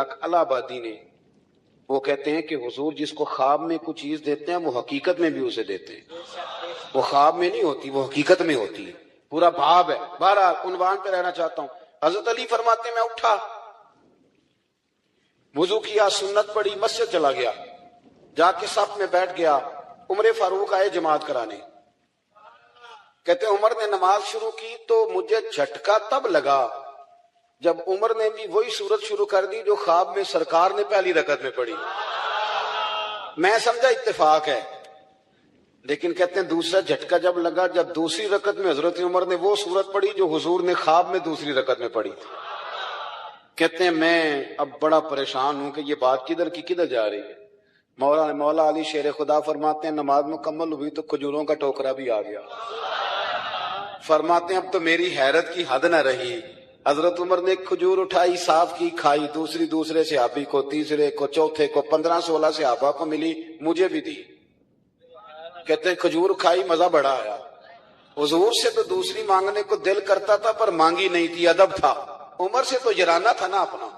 हक अलाहाबादी ने, वो कहते हैं कि हुजूर जिसको ख्वाब में कुछ चीज देते हैं वो हकीकत में भी उसे देते हैं। वो ख्वाब में नहीं होती, वो हकीकत में होती है, पूरा भाव है। बहरहाल उन्वान पे रहना चाहता हूं। हजरत अली फरमाते मैं उठा, वुजू किया, सुन्नत पढ़ी, मस्जिद चला गया, जाके सफ में बैठ गया। उमर फारूक आए जमात कराने। कहते उमर ने नमाज शुरू की तो मुझे झटका तब लगा जब उमर ने भी वही सूरत शुरू कर दी जो ख्वाब में सरकार ने पहली रकत में पढ़ी। मैं समझा इत्तेफाक है, लेकिन कहते हैं दूसरा झटका जब लगा जब दूसरी रकत में हजरत उमर ने वो सूरत पढ़ी जो हुजूर ने ख्वाब में दूसरी रकत में पढ़ी। कहते हैं मैं अब बड़ा परेशान हूं कि ये बात किधर की किधर जा रही है। मौला अली शेर खुदा फरमाते हैं नमाज मुकम्मल हुई तो खजूरों का टोकरा भी आ गया। फरमाते हैं अब तो मेरी हैरत की हद न रही। हजरत उमर ने खजूर उठाई, साफ की, खाई, दूसरे सहाबी को, तीसरे को, चौथे को, 15-16 सहाबा को मिली, मुझे भी दी। कहते हैं खजूर खाई, मजा बड़ा आया। हुजूर से तो दूसरी मांगने को दिल करता था पर मांगी नहीं थी, अदब था। उमर से तो जराना था ना अपना।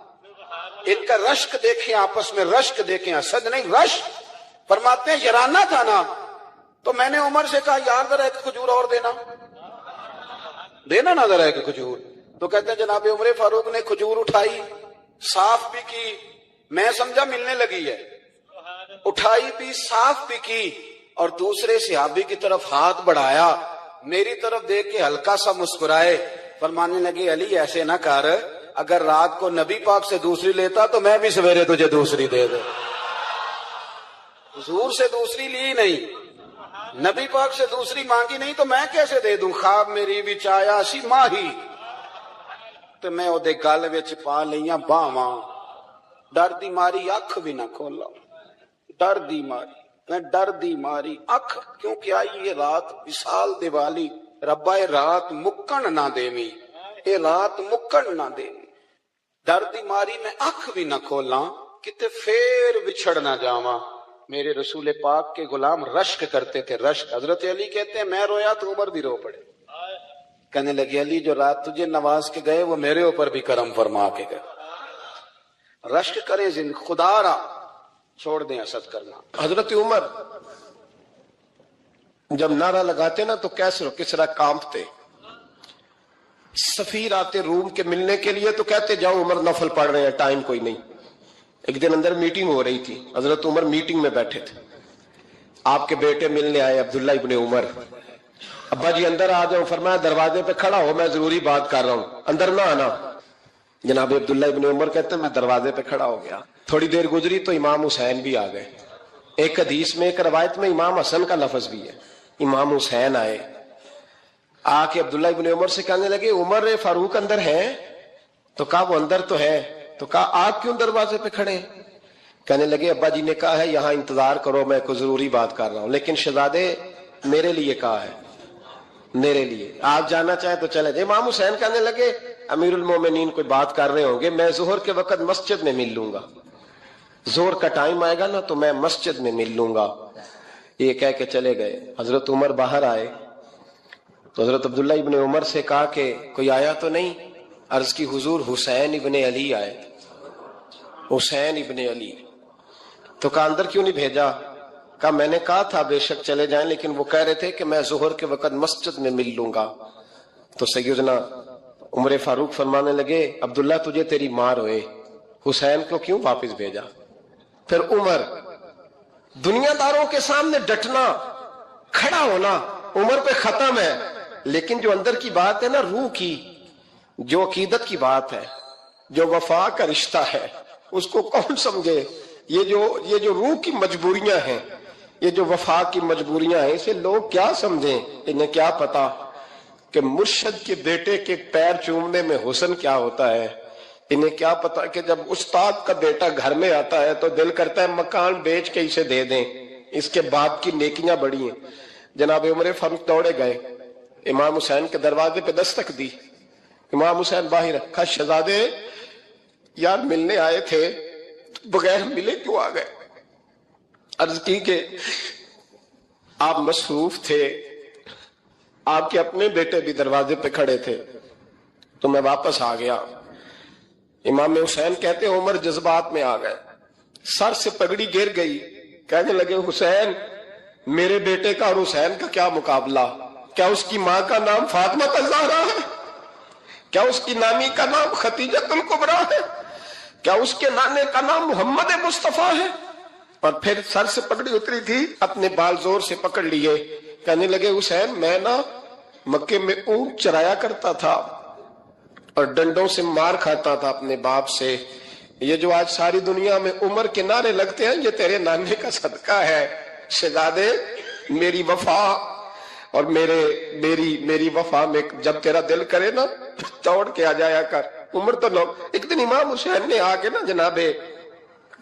इनका रश्क देखें, आपस में रश्क देखें, असद नहीं रश्क। फरमाते हैं जराना था ना, तो मैंने उमर से कहा यार जरा एक खजूर और देना ना जरा एक खजूर। तो कहते हैं जनाब उमर फारूक ने खजूर उठाई, साफ भी की, मैं समझा मिलने लगी है, उठाई भी, साफ भी की, और दूसरे सहाबी की तरफ हाथ बढ़ाया, मेरी तरफ देख के हल्का सा मुस्कुराए, फरमाने लगे अली ऐसे ना कर, अगर रात को नबी पाक से दूसरी लेता तो मैं भी सवेरे तुझे दूसरी दे दे। हुजूर से दूसरी ली नहीं, नबी पाक से दूसरी मांगी नहीं, तो मैं कैसे दे दूं। ख्वाब मेरी विच आया सी माही तो मैं ओदे गल विच पा लईयां बावां, डर दी मारी अख भी ना खोला, डर दी मारी, मैं डर दी मारी अख, क्योंकि आई ये रात विशाल दिवाली, रब्बा ये रात मुक्कन ना देवी, ये रात मुक्कन ना देवी, डर दी मारी मैं अख भी ना खोला, किते फेर बिछड़ ना जावा। मेरे रसूल पाक के गुलाम रश्क करते थे, रश्क। हजरत अली कहते हैं मैं रोया तो उमर भी रो पड़े। कहने लगे अली जो रात तुझे नवाज के गए वो मेरे ऊपर भी करम फरमा के गए। रश्क करें जिन खुदारा, छोड़ दें असद करना। हजरत उमर जब नारा लगाते ना तो कैसर किसरा कांपते। सफीर आते रूम के मिलने के लिए तो कहते जाओ उमर नफल पढ़ रहे हैं, टाइम कोई नहीं। एक दिन अंदर मीटिंग हो रही थी, हजरत उमर मीटिंग में बैठे थे, आपके बेटे मिलने आए अब्दुल्ला इब्ने उमर। अब्बा जी अंदर आ जाओ, फरमाया दरवाजे पे खड़ा हो, मैं जरूरी बात कर रहा हूं, अंदर ना आना। जनाब अब्दुल्ला इब्ने उमर कहते हैं मैं दरवाजे पे खड़ा हो गया, थोड़ी देर गुजरी तो इमाम हुसैन भी आ गए। एक हदीस में, एक रवायत में इमाम हसन का लफ्ज भी है। इमाम हुसैन आए, आके अब्दुल्ला इब्ने उमर से कहने लगे उमर फारूक अंदर है? तो कहा वो अंदर तो है। तो कहा आप क्यों दरवाजे पे खड़े? कहने लगे अब्बा जी ने कहा है यहाँ इंतजार करो, मैं कोई जरूरी बात कर रहा हूं, लेकिन शहजादे मेरे लिए कहा है, मेरे लिए, आप जाना चाहे तो चले जाए। इमाम हुसैन कहने लगे अमीरुल मोमिनीन कोई बात कर रहे होंगे, मैं जोहर के वक्त मस्जिद में मिल लूंगा, जोहर का टाइम आएगा ना तो मैं मस्जिद में मिल लूंगा। ये कह के चले गए। हजरत उमर बाहर आए तो हजरत अब्दुल्ला इब्ने उमर से कहा कि कोई आया तो नहीं? अर्ज की हुजूर हुसैन इब्ने अली आए, हुसैन इब्ने अली। तो कहा अंदर क्यों नहीं भेजा? कहा मैंने कहा था बेशक चले जाएं, लेकिन वो कह रहे थे कि मैं जोहर के वक्त मस्जिद में मिल लूंगा। तो सैयदना उमर फारूक फरमाने लगे अब्दुल्ला तुझे तेरी मार रोए, हुसैन को क्यों वापस भेजा? फिर उमर दुनियादारों के सामने डटना, खड़ा होना उमर पे खत्म है, लेकिन जो अंदर की बात है ना, रूह की, जो अकीदत की बात है, जो वफा का रिश्ता है, उसको कौन समझे? ये जो रूह की मजबूरियां हैं, ये जो वफा की मजबूरियां हैं, इसे लोग क्या समझें? इन्हें क्या पता कि मुर्शद के बेटे के पैर चूमने में हुस्न क्या होता है। इन्हें क्या पता कि जब उस्ताद का बेटा घर में आता है तो दिल करता है मकान बेच के इसे दे दें, इसके बाप की नेकियां बड़ी हैं। जनाब उमर फारूक दौड़े गए, इमाम हुसैन के दरवाजे पे दस्तक दी। इमाम हुसैन बाहर रखा, शहजादे यार मिलने आए थे, बगैर मिले क्यों आ गए? अर्ज की कि आप मसरूफ थे, आपके अपने बेटे भी दरवाजे पे खड़े थे, तो मैं वापस आ गया। इमाम हुसैन कहते उमर जज्बात में आ गए, सर से पगड़ी गिर गई, कहने लगे हुसैन मेरे बेटे का और हुसैन का क्या मुकाबला, क्या उसकी माँ का नाम फातिमा ज़हरा है, क्या उसकी नानी का नाम खतीजतुल कुबरा है, क्या उसके नाने का नाम मोहम्मद मुस्तफा है। और फिर सर से पगड़ी उतरी थी, अपने बाल जोर से पकड़ लिए, कहने लगे हुसैन मैं ना मक्के में ऊंट चराया करता था और डंडों से मार खाता था अपने बाप से, ये जो आज सारी दुनिया में उम्र के नारे लगते हैं ये तेरे नाने का सदका है। शहजादे मेरी वफा और मेरी वफा में जब तेरा दिल करे ना दौड़ के आ जाया कर। उम्र तो लोग, एक दिन इमाम हुसैन ने आके ना जनाबे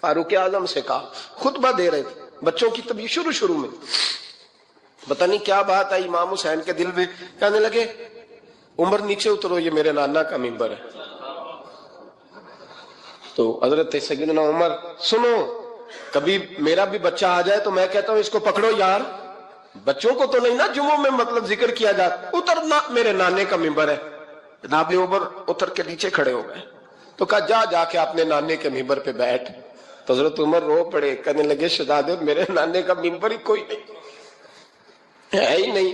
फारूक आजम से कहा, खुतबा दे रहे थे बच्चों की तभी शुरू में, पता नहीं क्या बात आई इमाम हुसैन के दिल में, कहने लगे उमर नीचे उतरो ये मेरे नाना का मिंबर है। तो हजरत सैयदना उमर, सुनो कभी मेरा भी बच्चा आ जाए तो मैं कहता हूं इसको पकड़ो यार, बच्चों को तो नहीं ना जुम्मों में मतलब जिक्र किया जाता, उतरना मेरे नाने का मिंबर है। जनाब उमर उतर के नीचे खड़े हो गए, तो कहा जाके अपने नाने के मिंबर पे बैठ। तो हजरत उमर रो पड़े, कहने लगे शहजादे मेरे नाने का मिंबर ही कोई नहीं है ही नहीं,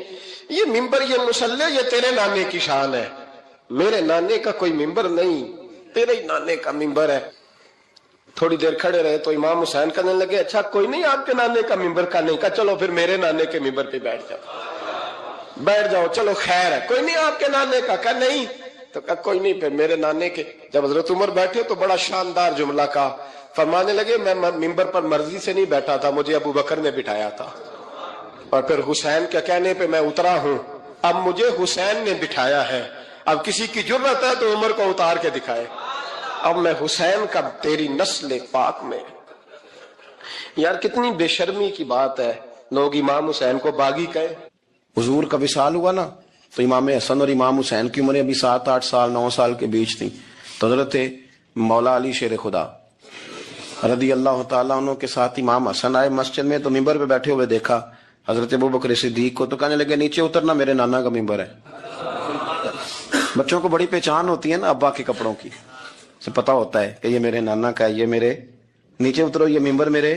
ये मिंबर ये मुसल्ले ये तेरे नाने की शान है, मेरे नाने का कोई मिंबर नहीं, तेरे ही नाने का मिंबर है। थोड़ी देर खड़े रहे तो इमाम हुसैन कहने लगे अच्छा कोई नहीं आपके नाने का मिंबर का नहीं, का चलो फिर मेरे नाने के मिंबर पे बैठ जाओ चलो खैर है, कोई नहीं आपके नाने का नहीं, तो कहा कोई नहीं फिर मेरे नाने के। जब हजरत उमर बैठे तो बड़ा शानदार जुमला का फरमाने लगे, मैं मिंबर पर मर्जी से नहीं बैठा था, मुझे अबू बकर ने बिठाया था, और फिर हुसैन के कहने पे मैं उतरा हूं, अब मुझे हुसैन ने बिठाया है, अब किसी की जुर्रत है तो उमर को उतार के दिखाए, अब मैं हुसैन का तेरी नस्ल पाक में। यार कितनी बेशर्मी की बात है, लोग इमाम हुसैन को बागी कहे। हुजूर का विसाल हुआ ना तो इमाम हसन और इमाम हुसैन की उम्र अभी 7-8 साल 9 साल के बीच थी। तो हजरत मौला अली शेर खुदा रदी अल्लाह तआला अन्हु के साथ इमाम हसन आए मस्जिद में, तो मिंबर पे बैठे हुए देखा हजरत अबू बकर सिद्दीक को, तो कहने लगे नीचे उतरना मेरे नाना का मिंबर है। बच्चों को बड़ी पहचान होती है ना अब्बा के कपड़ों की, से पता होता है कि ये मेरे नाना का है, ये मेरे, नीचे उतरो ये मिंबर मेरे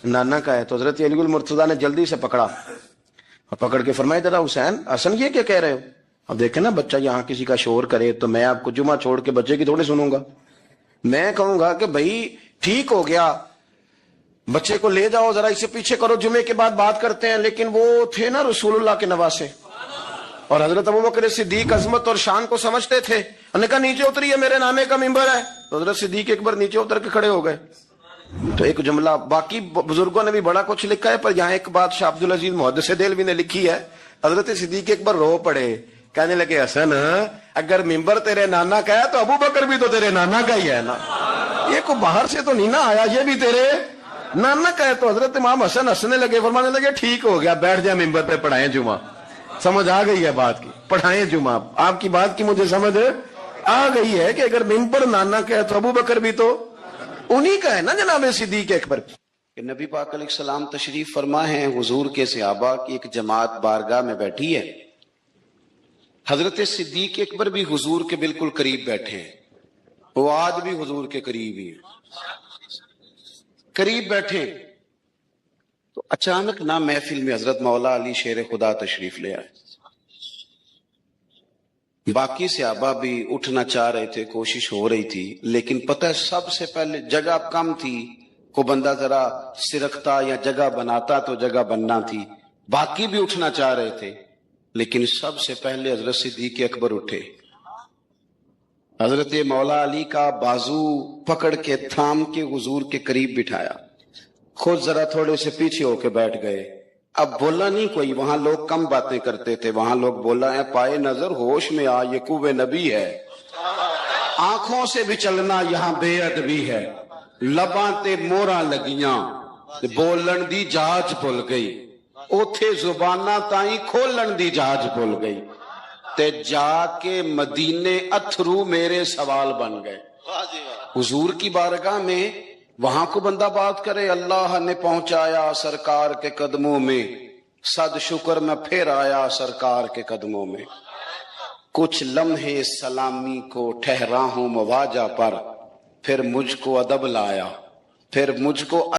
नाना का है। तो हजरत अली मुर्तजा ने जल्दी से पकड़ा और पकड़ के फरमाया दादा हुसैन हसन ये क्या कह रहे हो, अब देखे ना बच्चा यहाँ किसी का शोर करे तो मैं आपको जुमा छोड़ के बच्चे की थोड़ी सुनूंगा, मैं कहूंगा कि भाई ठीक हो गया बच्चे को ले जाओ जरा इसे पीछे करो जुमे के बाद बात करते हैं। लेकिन वो थे ना रसूलुल्लाह के नवासे, और हजरत अबू बकर सिद्दीक अजमत और शान को समझते थे, उन्होंने कहा नीचे उतरिए मेरे नाने का मिंबर है। तो हजरत सिद्दीक एक बार नीचे उतर के खड़े हो गए। तो एक जुमला, बाकी बुजुर्गों ने भी बड़ा कुछ लिखा है पर यहाँ एक बात शाह अब्दुल अजीज मुहद्दिस देलवी ने लिखी है, हजरत सिद्दीक एक बार रो पड़े, कहने लगे हसन अगर मिंबर तेरे नाना का है तो अबू बकर भी तो तेरे नाना का ही है ना, ये को बाहर से तो नहीं ना आया, ये भी तेरे नाना का है। तो हजरत इमाम हसन हंसने लगे, फरमाने लगे ठीक हो गया बैठ जाए मिंबर पे पढ़ाएं जुमा। समझ आ गई है बात की, पढ़ाएं जुमा। आपकी बात की मुझे समझ आ गई है कि अगर मिंबर नाना का है तो अबू बकर भी तो उन्हीं का है ना जनाब सिद्दीक अकबर। नबी पाक अलैहिस्सलाम तशरीफ फरमा है, हुजूर के सहाबा की एक जमात बारगाह में बैठी है, हजरत सिद्दीक अकबर भी हुजूर के बिल्कुल करीब बैठे हैं, वो आज भी हुजूर के करीब ही करीब बैठे। तो अचानक ना महफिल में हजरत मौला अली शेर खुदा तशरीफ ले आए, बाकी सहाबा भी उठना चाह रहे थे, कोशिश हो रही थी, लेकिन पता है सबसे पहले जगह कम थी, को बंदा जरा सिरकता या जगह बनाता तो जगह बनना थी, बाकी भी उठना चाह रहे थे, लेकिन सबसे पहले हजरत सिद्दीक अकबर उठे। हजरत मौला अली का बाजू पकड़ के थाम के हुजूर के करीब बिठाया, खुद जरा थोड़े से पीछे होके बैठ गए। अब बोला नहीं कोई, वहां लोग कम बातें करते थे, वहां लोग बोला है पाए नजर होश में आ ये कुवे नबी है, आंखों से भी चलना यहां बेअदबी है, लबां ते मोहरां लगियां बोलन दी जाच भुल गई, उथे जुबाना ताई खोलन दी जाच भुल गई, ते जाके मदीने अथरू मेरे सवाल बन गए। हुजूर की बारगाह में वहां को बंदा बात करे, अल्लाह ने पहुंचाया सरकार के कदमों में, सद शुक्र मैं फिर आया सरकार के कदमों में। کچھ لمحے سلامی کو ٹھہرا ہوں مواجہ پر، پھر مجھ کو ادب لایا، پھر مجھ کو